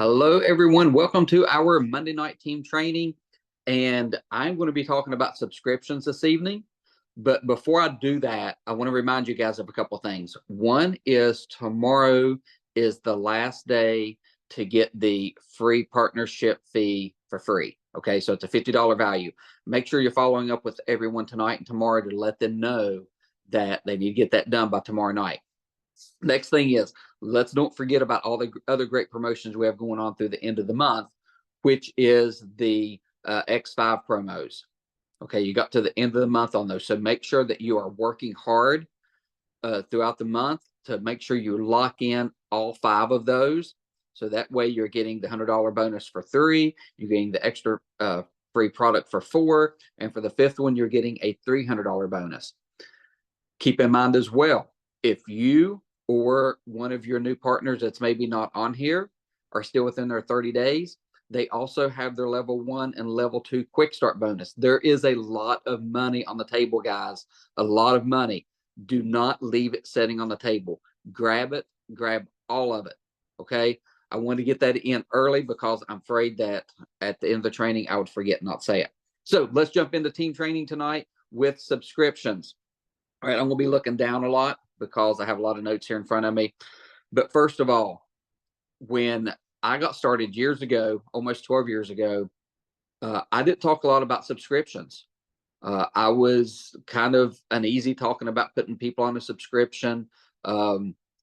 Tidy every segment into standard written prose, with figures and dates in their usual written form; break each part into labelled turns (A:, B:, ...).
A: Hello, everyone. Welcome to our Monday night team training. And I'm going to be talking about subscriptions this evening. But before I do that, I want to remind you guys of a couple of things. One is tomorrow is the last day to get the free partnership fee for free. Okay, so it's a $50 value. Make sure you're following up with everyone tonight and tomorrow to let them know that they need to get that done by tomorrow night. Next thing is, let's don't forget about all the other great promotions we have going on through the end of the month, which is the X5 promos. Okay, you got to the end of the month on those. So make sure that you are working hard throughout the month to make sure you lock in all 5 of those. So that way you're getting the $100 bonus for 3, you're getting the extra free product for 4, and for the 5th one, you're getting a $300 bonus. Keep in mind as well, if you or one of your new partners that's maybe not on here are still within their 30 days, they also have their level 1 and level 2 quick start bonus. There is a lot of money on the table, guys, a lot of money. Do not leave it sitting on the table. Grab it, grab all of it, okay? I want to get that in early because I'm afraid that at the end of the training, I would forget not say it. So let's jump into team training tonight with subscriptions. All right, I'm going to be looking down a lot because I have a lot of notes here in front of me. But first of all, when I got started years ago, almost 12 years ago, I didn't talk a lot about subscriptions. I was kind of uneasy talking about putting people on a subscription.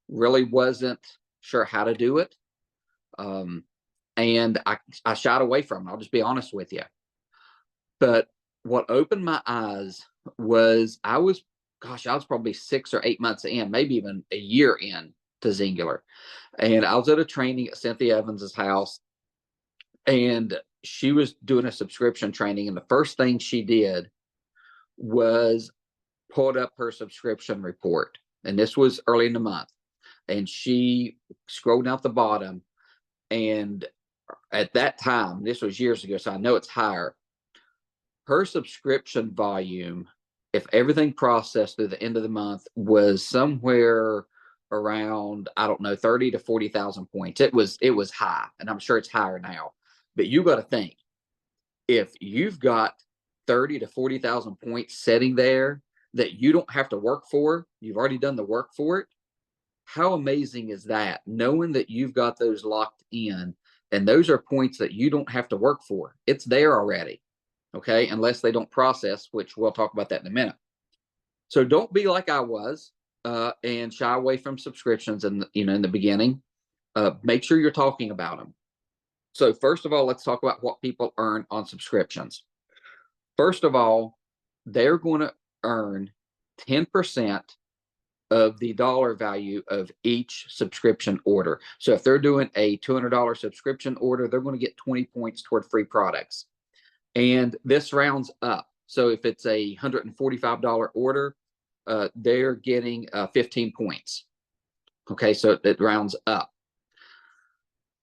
A: Really wasn't sure how to do it. And I shied away from it. I'll just be honest with you. But what opened my eyes was I was probably 6 or 8 months in, maybe even a year in to Zingular. And I was at a training at Cynthia Evans's house, and she was doing a subscription training. And the first thing she did was pulled up her subscription report. And this was early in the month. And she scrolled down at the bottom. And at that time, this was years ago, so I know it's higher. Her subscription volume, if everything processed through the end of the month, was somewhere around, I don't know, 30 to 40,000 points. It was high, and I'm sure it's higher now. But you got to think, if you've got 30 to 40,000 points sitting there that you don't have to work for, you've already done the work for it. How amazing is that? Knowing that you've got those locked in, and those are points that you don't have to work for. It's there already. Okay, unless they don't process, which we'll talk about that in a minute. So don't be like I was and shy away from subscriptions in the beginning. Make sure you're talking about them. So first of all, let's talk about what people earn on subscriptions. First of all, they're going to earn 10% of the dollar value of each subscription order. So if they're doing a $200 subscription order, they're going to get 20 points toward free products. And this rounds up. So if it's a $145 order, they're getting 15 points. Okay, so it rounds up.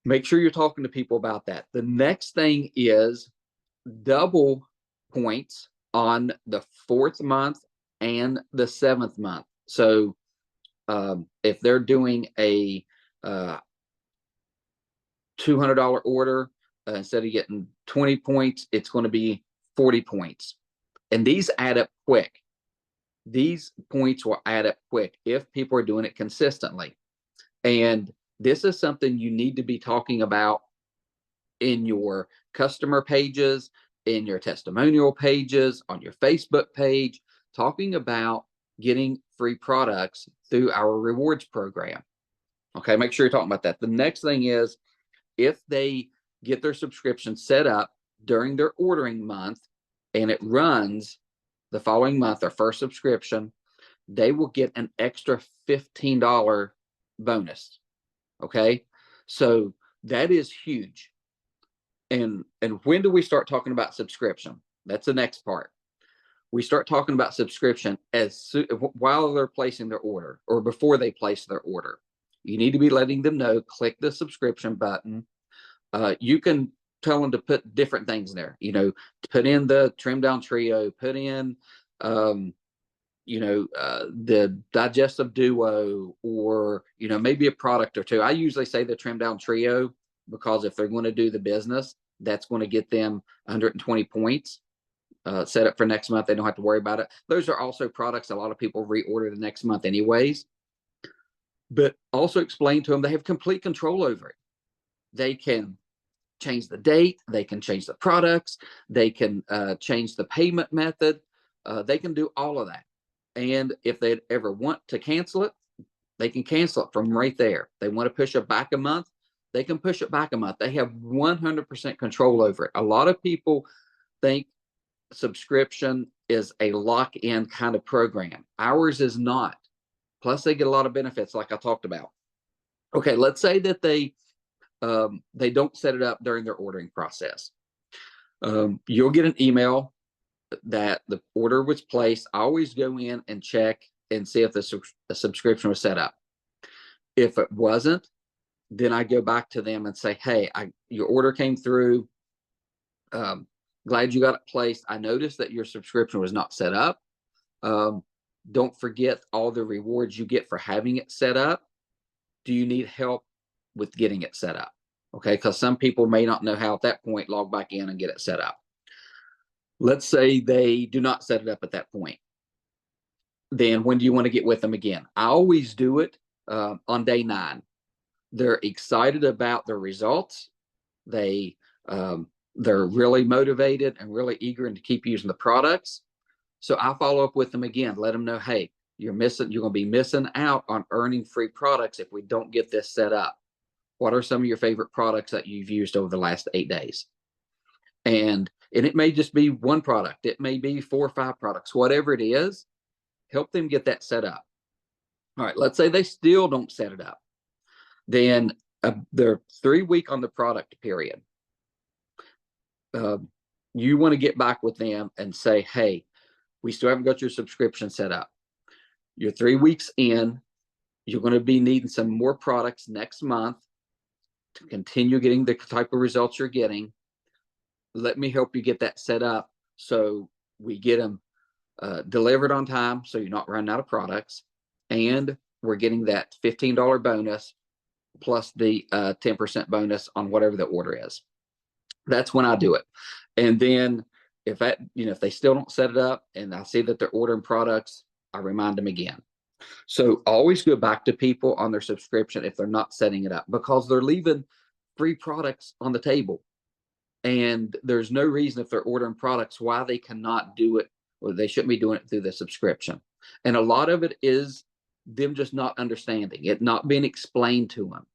A: Make sure you're talking to people about that. The next thing is double points on the 4th month and the 7th month. So if they're doing a $200 order, instead of getting 20 points, it's going to be 40 points. And these add up quick. These points will add up quick if people are doing it consistently. And this is something you need to be talking about in your customer pages, in your testimonial pages, on your Facebook page, talking about getting free products through our rewards program. Okay, make sure you're talking about that. The next thing is, if they get their subscription set up during their ordering month and it runs the following month, their first subscription, they will get an extra $15 bonus. Okay, so that is huge. And when do we start talking about subscription? That's the next part. We start talking about subscription while they're placing their order or before they place their order. You need to be letting them know, click the subscription button. You can tell them to put different things in there, put in the trim down trio, put in, the digestive duo, or, maybe a product or two. I usually say the trim down trio because if they're going to do the business, that's going to get them 120 points set up for next month. They don't have to worry about it. Those are also products a lot of people reorder the next month anyways. But also explain to them they have complete control over it. They can change the date. They can change the products. They can change the payment method. They can do all of that. And if they ever want to cancel it, they can cancel it from right there. They want to push it back a month, they can push it back a month. They have 100% control over it. A lot of people think subscription is a lock-in kind of program. Ours is not. Plus, they get a lot of benefits, like I talked about. Okay, let's say that they don't set it up during their ordering process. You'll get an email that the order was placed. I always go in and check and see if the subscription was set up. If it wasn't, then I go back to them and say, hey, your order came through. Glad you got it placed. I noticed that your subscription was not set up. Don't forget all the rewards you get for having it set up. Do you need help with getting it set up? Okay, because some people may not know how at that point log back in and get it set up. Let's say they do not set it up at that point. Then when do you want to get with them again? I always do it on day 9. They're excited about their results. They're really motivated and really eager to keep using the products. So I follow up with them again, let them know, hey, you're going to be missing out on earning free products if we don't get this set up. What are some of your favorite products that you've used over the last 8 days? And it may just be one product. It may be 4 or 5 products, whatever it is, help them get that set up. All right, let's say they still don't set it up. Then they're 3 week on the product period. You want to get back with them and say, hey, we still haven't got your subscription set up. You're 3 weeks in. You're going to be needing some more products next month to continue getting the type of results you're getting. Let me help you get that set up so we get them delivered on time, so you're not running out of products, and we're getting that $15 bonus plus the 10% bonus on whatever the order is. That's when I do it. And then if they still don't set it up and I see that they're ordering products, I remind them again. So always go back to people on their subscription if they're not setting it up, because they're leaving free products on the table. And there's no reason, if they're ordering products, why they cannot do it, or they shouldn't be doing it through the subscription. And a lot of it is them just not understanding it, not being explained to them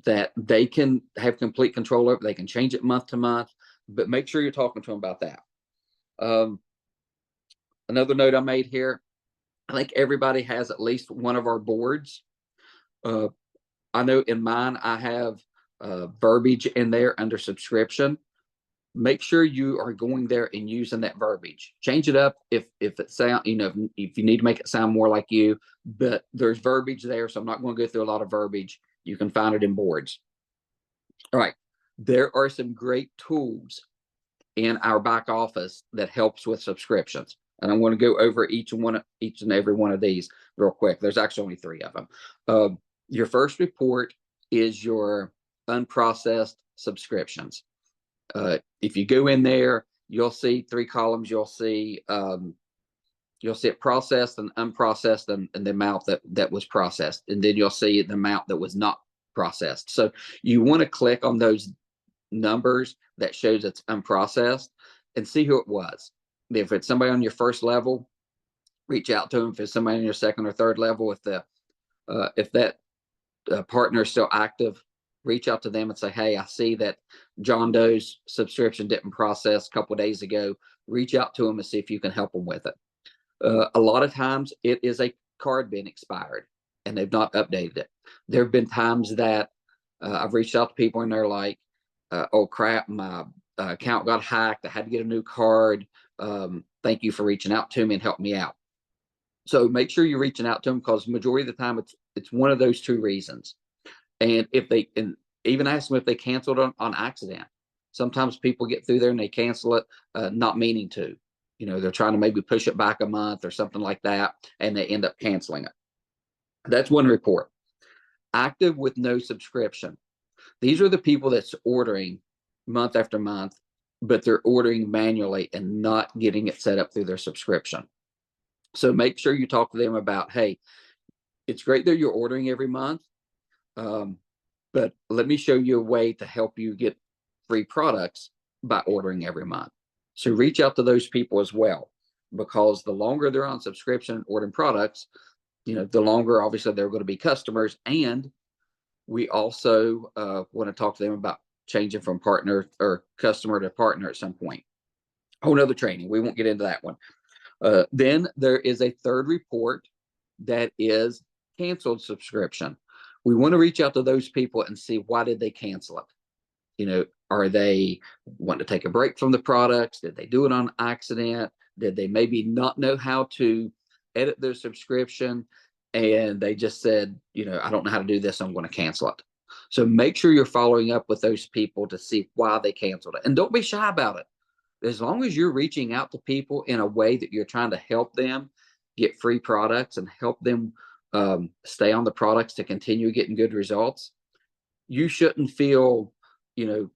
A: that they can have complete control over it. They can change it month to month, but make sure you're talking to them about that. Another note I made here, I think everybody has at least one of our boards. I know in mine, I have verbiage in there under subscription. Make sure you are going there and using that verbiage. Change it up if it sound, if you need to make it sound more like you, but there's verbiage there. So I'm not going to go through a lot of verbiage. You can find it in boards. All right. There are some great tools in our back office that helps with subscriptions. And I'm going to go over each and every one of these real quick. There's actually only 3 of them. Your first report is your unprocessed subscriptions. If you go in there, you'll see 3 columns. You'll see it processed and unprocessed, and the amount that was processed, and then you'll see the amount that was not processed. So you want to click on those numbers that shows it's unprocessed and see who it was. If it's somebody on your first level, reach out to them. If it's somebody on your second or third level, if that partner is still active, reach out to them and say, hey, I see that John Doe's subscription didn't process a couple of days ago. Reach out to them and see if you can help them with it. A lot of times it is a card being expired and they've not updated it. There have been times that I've reached out to people and they're like, oh crap, my account got hacked. I had to get a new card. Thank you for reaching out to me and help me out. So make sure you're reaching out to them, because the majority of the time it's one of those 2 reasons. And even ask them if they canceled on accident. Sometimes people get through there and they cancel it, not meaning to. They're trying to maybe push it back a month or something like that, and they end up canceling it. That's one report. Active with no subscription. These are the people that's ordering month after month, but they're ordering manually and not getting it set up through their subscription. So make sure you talk to them about, hey, it's great that you're ordering every month, but let me show you a way to help you get free products by ordering every month. So reach out to those people as well, because the longer they're on subscription ordering products, the longer obviously they're going to be customers. And we also want to talk to them about changing from partner or customer to partner at some point. Whole nother training. We won't get into that one. Then there is a third report that is canceled subscription. We want to reach out to those people and see, why did they cancel it? Are they wanting to take a break from the products? Did they do it on accident? Did they maybe not know how to edit their subscription? And they just said, I don't know how to do this, I'm going to cancel it. So make sure you're following up with those people to see why they canceled it. And don't be shy about it. As long as you're reaching out to people in a way that you're trying to help them get free products and help them stay on the products to continue getting good results, you shouldn't feel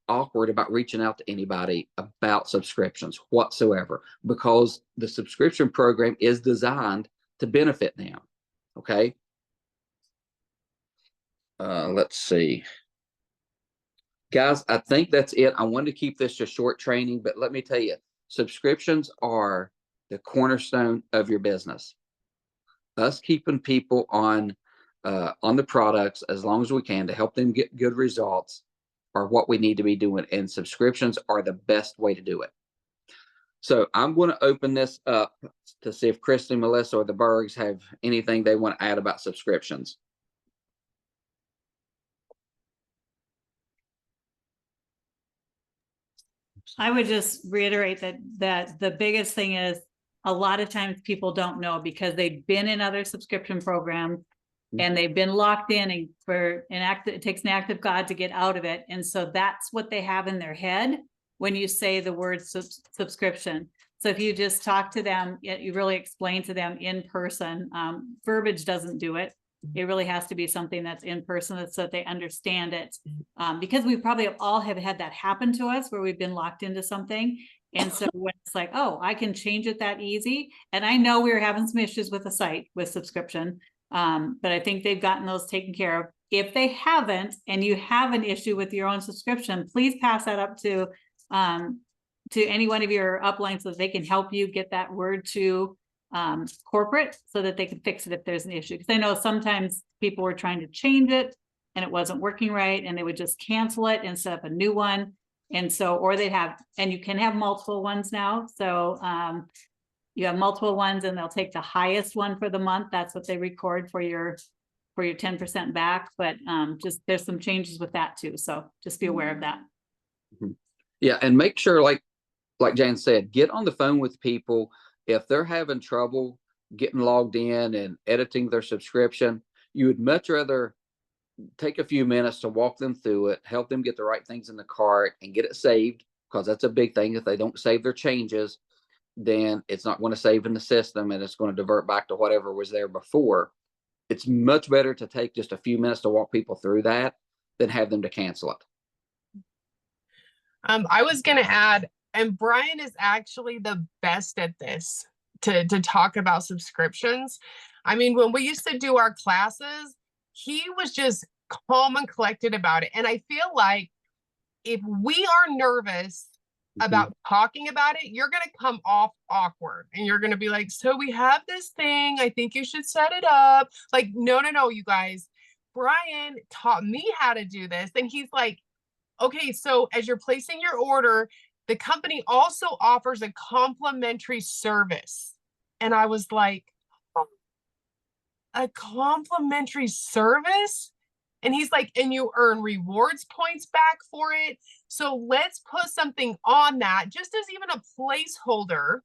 A: awkward about reaching out to anybody about subscriptions whatsoever, because the subscription program is designed to benefit them. Okay. Let's see. Guys, I think that's it. I wanted to keep this a short training, but let me tell you, subscriptions are the cornerstone of your business. Us keeping people on the products as long as we can to help them get good results are what we need to be doing, and subscriptions are the best way to do it. So I'm going to open this up to see if Christy, Melissa, or the Bergs have anything they want to add about subscriptions.
B: I would just reiterate that the biggest thing is, a lot of times people don't know because they've been in other subscription programs and they've been locked in, and it takes an act of God to get out of it. And so that's what they have in their head when you say the word subscription. So if you just talk to them, you really explain to them in person, verbiage doesn't do it. It really has to be something that's in person so that they understand it. Because we probably all have had that happen to us where we've been locked into something. And so when it's like, oh, I can change it that easy. And I know we were having some issues with the site with subscription, but I think they've gotten those taken care of. If they haven't, and you have an issue with your own subscription, please pass that up to any one of your uplines so that they can help you get that word to corporate so that they can fix it if there's an issue. Because I know sometimes people were trying to change it and it wasn't working right, and they would just cancel it and set up a new one. And so, or and you can have multiple ones now. So you have multiple ones and they'll take the highest one for the month. That's what they record for your 10% back. But just there's some changes with that too. So just be aware of that.
A: Yeah. And make sure, like Jan said, get on the phone with people. If they're having trouble getting logged in and editing their subscription, you would much rather take a few minutes to walk them through it, help them get the right things in the cart and get it saved, because that's a big thing. If they don't save their changes, then it's not going to save in the system and it's going to divert back to whatever was there before. It's much better to take just a few minutes to walk people through that than have them to cancel it.
C: I was going to add, and Brian is actually the best at this, to talk about subscriptions. I mean, when we used to do our classes, he was just calm and collected about it. And I feel like if we are nervous about talking about it, you're going to come off awkward and you're going to be like, so we have this thing, I think you should set it up. Like, no, you guys, Brian taught me how to do this. And he's like, okay, so as you're placing your order, the company also offers a complimentary service. And I was like, oh, a complimentary service? And he's like, and you earn rewards points back for it. So let's put something on that, just as even a placeholder,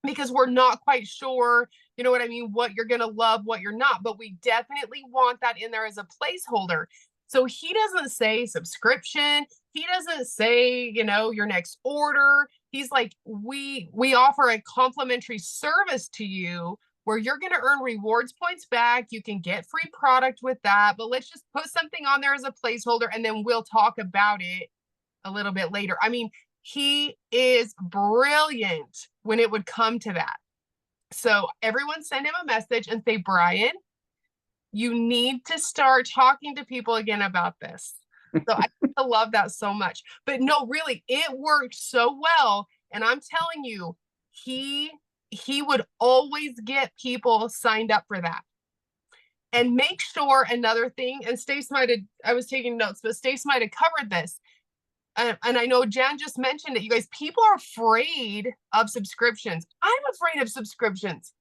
C: because we're not quite sure, you know what I mean, what you're going to love, what you're not, but we definitely want that in there as a placeholder. So he doesn't say subscription. He doesn't say, your next order. He's like, we offer a complimentary service to you where you're going to earn rewards points back. You can get free product with that, but let's just put something on there as a placeholder and then we'll talk about it a little bit later. I mean, he is brilliant when it would come to that. So everyone send him a message and say, Brian, you need to start talking to people again about this. So I love that so much. But no, really, it worked so well. And I'm telling you, he would always get people signed up for that. And make sure, another thing, and Stace might have, I was taking notes, but Stace might have covered this. And I know Jan just mentioned it. You guys, people are afraid of subscriptions. I'm afraid of subscriptions.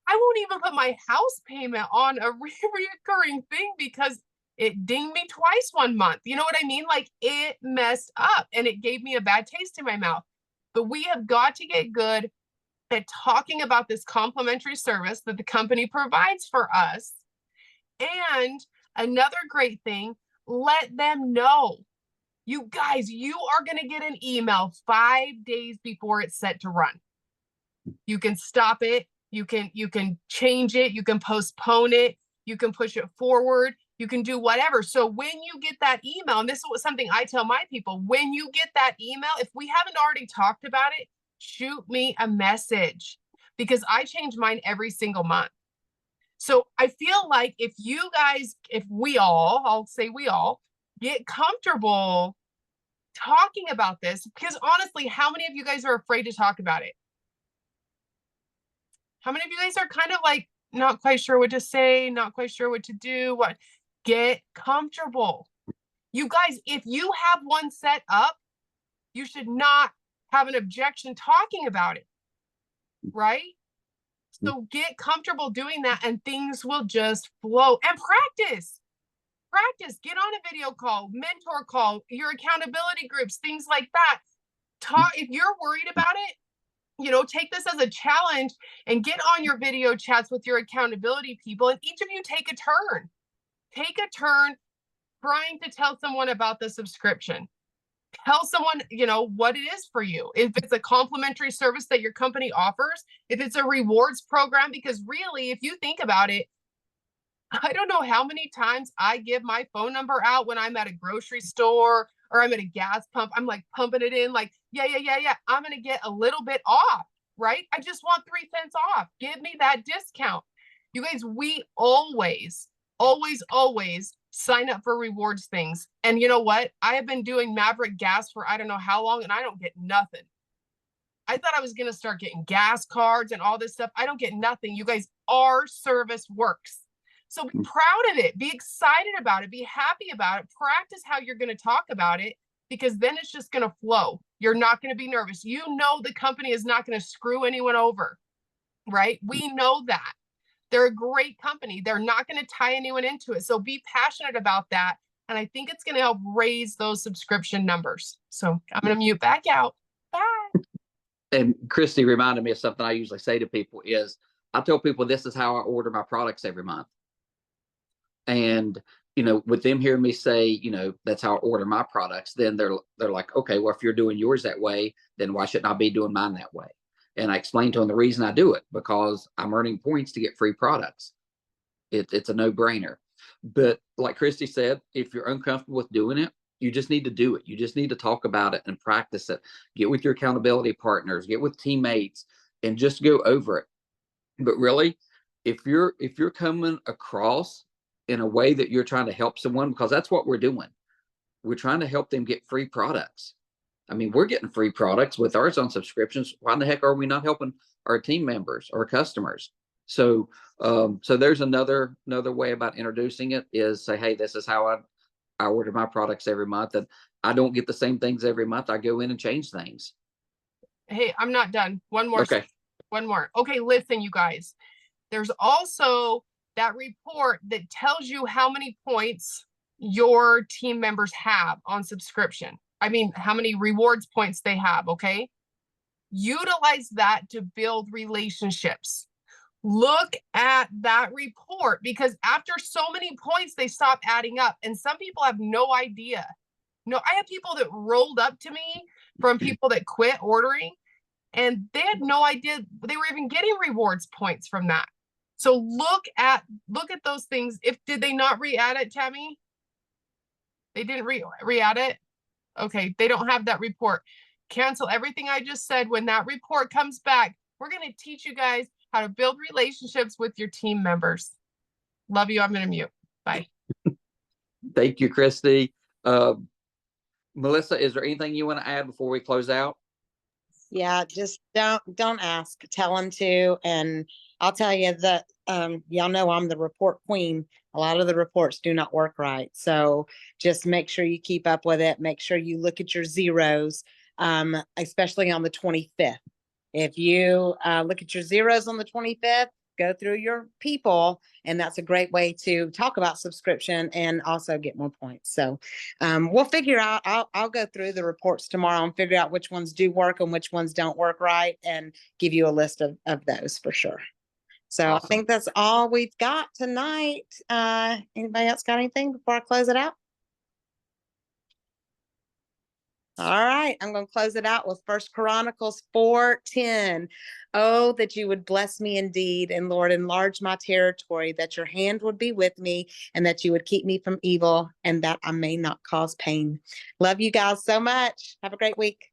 C: I won't even put my house payment on a recurring thing because it dinged me twice one month. You know what I mean? Like, it messed up and it gave me a bad taste in my mouth. But we have got to get good at talking about this complimentary service that the company provides for us. And another great thing, let them know. You guys, you are going to get an email 5 days before it's set to run. You can stop it. You can change it. You can postpone it. You can push it forward. You can do whatever. So when you get that email, and this is something I tell my people, when you get that email, if we haven't already talked about it, shoot me a message because I change mine every single month. So I feel like if you guys, if we all, I'll say we all, get comfortable talking about this, because honestly, how many of you guys are afraid to talk about it? How many of you guys are kind of like not quite sure what to say, not quite sure what to do? What? Get comfortable. You guys, if you have one set up, you should not have an objection talking about it, right? So get comfortable doing that and things will just flow. And practice. Get on a video call, mentor call, your accountability groups, things like that. Talk. If you're worried about it, you know, take this as a challenge and get on your video chats with your accountability people, and each of you take a turn trying to tell someone about the subscription. Tell someone, you know, what it is for you. If it's a complimentary service that your company offers, if it's a rewards program, because really, if you think about it, I don't know how many times I give my phone number out when I'm at a grocery store or I'm at a gas pump. I'm like pumping it in like, yeah. I'm going to get a little bit off, right? I just want 3 cents off. Give me that discount. You guys, we always sign up for rewards things. And you know what? I have been doing Maverick gas for I don't know how long and I don't get nothing. I thought I was going to start getting gas cards and all this stuff. I don't get nothing. You guys, our service works. So be proud of it. Be excited about it. Be happy about it. Practice how you're going to talk about it, because then it's just going to flow. You're not going to be nervous. You know the company is not going to screw anyone over, right? We know that. They're a great company. They're not going to tie anyone into it. So be passionate about that. And I think it's going to help raise those subscription numbers. So I'm going to mute back out. Bye.
A: And Christy reminded me of something I usually say to people is I tell people this is how I order my products every month. And, you know, with them hearing me say, you know, that's how I order my products, then they're like, okay, well, if you're doing yours that way, then why shouldn't I be doing mine that way? And I explained to them the reason I do it, because I'm earning points to get free products. It's a no-brainer. But like Christy said, if you're uncomfortable with doing it, you just need to do it. You just need to talk about it and practice it. Get with your accountability partners, get with teammates, and just go over it. But really, if you're coming across in a way that you're trying to help someone, because that's what we're doing. We're trying to help them get free products. I mean, we're getting free products with ours on subscriptions. Why in the heck are we not helping our team members or customers? So, so there's another way about introducing it is say, hey, this is how I order my products every month, and I don't get the same things every month. I go in and change things.
C: Hey, I'm not done. One more.
A: Okay.
C: One more. Okay, listen, you guys. There's also that report that tells you how many points your team members have on subscription. I mean, how many rewards points they have, okay? Utilize that to build relationships. Look at that report, because after so many points, they stop adding up. And some people have no idea. No, I have people that rolled up to me from people that quit ordering, and they had no idea they were even getting rewards points from that. So look at those things. Did they not re-add it, Tammy? They didn't re-add it? Okay, they don't have that report. Cancel everything I just said. When that report comes back, we're going to teach you guys how to build relationships with your team members. Love you. I'm going to mute. Bye.
A: Thank you, Christy. Melissa, is there anything you want to add before we close out?
D: Yeah, just don't ask. Tell them to, and I'll tell you that y'all know I'm the report queen. A lot of the reports do not work right, so just make sure you keep up with it. Make sure you look at your zeros, especially on the 25th. If you look at your zeros on the 25th, go through your people, and that's a great way to talk about subscription and also get more points. So we'll figure out, I'll go through the reports tomorrow and figure out which ones do work and which ones don't work right, and give you a list of those for sure. So
A: Awesome.
D: I think that's all we've got tonight. Anybody else got anything before I close it out? All right, I'm going to close it out with First Chronicles 4:10. Oh, that you would bless me indeed, and Lord, enlarge my territory, that your hand would be with me, and that you would keep me from evil, and that I may not cause pain. Love you guys so much. Have a great week.